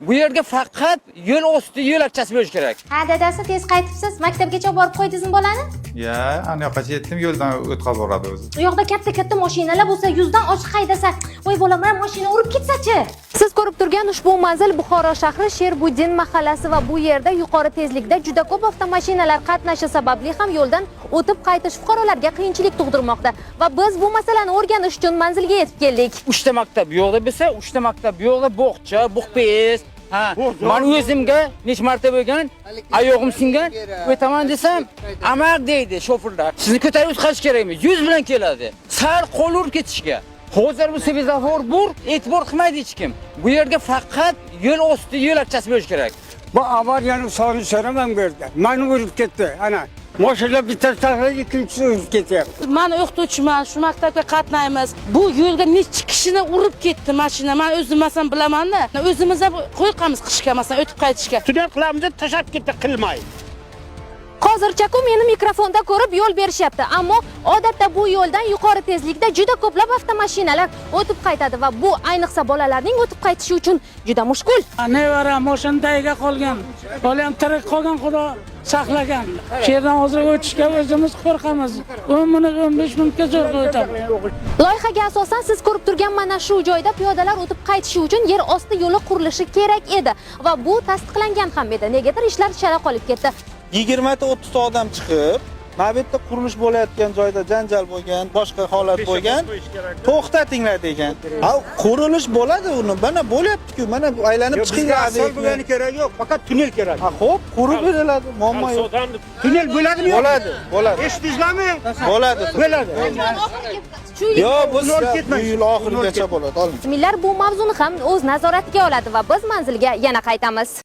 Bu yerga faqat yo'l osti yo'lakchasi bo'lishi kerak. Ha, dadasi tez qaytibsiz. Maktabgacha borib qo'ydingizmi bolani? Ya, ana yoqqa yetdim, yo'ldan o'tkazib boradi o'zi. U yoqda katta mashinalar bo'lsa, yuzdan ochiq haydasa, voy bolam, mana mashina urib ketsa-chi. Siz ko'rib turgan ushbu manzil Buxoro shahri Sherbuddin mahallasi va bu yerda yuqori tezlikda juda ko'p avtomashinalar qatnashi sababli ham yo'ldan o'tib qaytish fuqarolarga qiyinchilik tug'dirmoqda va biz bu masalani o'rganish uchun manzilga yetib keldik. 3 ta maktab yo'qda bo'lsa, 3 ta maktab yo'qda bog'cha, bug'pes. Ha, men o'zimga necha marta bo'lgan, oyog'im singan, o'taman desam, amaq deydi shoferlar. Sizni ko'tarib o'tkazish kerakmi? 100 bilan keladi. Sar qo'l urib ketishga. Hozir bu semafor bor, e'tibor qilmaydi hech kim. Bu yerga faqat yo'l osti yo'lakchasi bo'lishi kerak. Bu avaryanın sonu soramam gördü. Mani vurup gitti. Ana. Moşayla bir tarafta ikincisi vurup gitti. Men o'qituvchiman, shu maktabga qatnaymiz. Bu yo'lga necha kishini urib ketdi mashina. Men o'zim masalan bilaman-da. O'zimiz ham qo'yqamiz qishga masalan o'tib qaytishga. Tünel qilamiz, tashab ketdi, qilmay. Hozircha-ku meni mikrofonda ko'rib yo'l berishyapti, ammo odatda bu yo'ldan yuqori tezlikda juda ko'plab avtomashinalar o'tib qaytadi va bu ayniqsa bolalarning o'tib qaytishi uchun juda mushkul. Nevara moshindaga qolgan. Bolam tirik qolgan, Xudo saqlagan. Shu yerdan hozir o'tishga o'zimiz qo'rqamiz. 10 minut, 15 minutga zo'r o'tamiz. Loyihaga asosan siz ko'rib turgan mana shu joyda piyodalar o'tib qaytishi uchun yer osti yo'li qurilishi kerak edi va bu tasdiqlangan ham edi. Negadir ishlar chala qolib ketdi. 20 ta 30 ta odam chiqib, mana bu yerda qurilish bo'layotgan joyda janjal bo'lgan, boshqa holat bo'lgan. To'xtatinglar degan. Ha, qurilish bo'ladi uni. Mana bo'lyapti-ku, mana aylanib chiqinglar. Asal bo'lgani kerak yo'q, faqat tunel kerak. Ha, xo'p, qurib beriladi, muammo yo'q. Tunel bo'ladimi? Bo'ladi, bo'ladi. Eshitdingizmi? Bo'ladi. Bo'ladi. Yo'q, bu yil oxirigacha bo'ladi. Oling. Millar bu mavzuni ham o'z nazoratiga oladi va biz manzilga yana qaytamiz.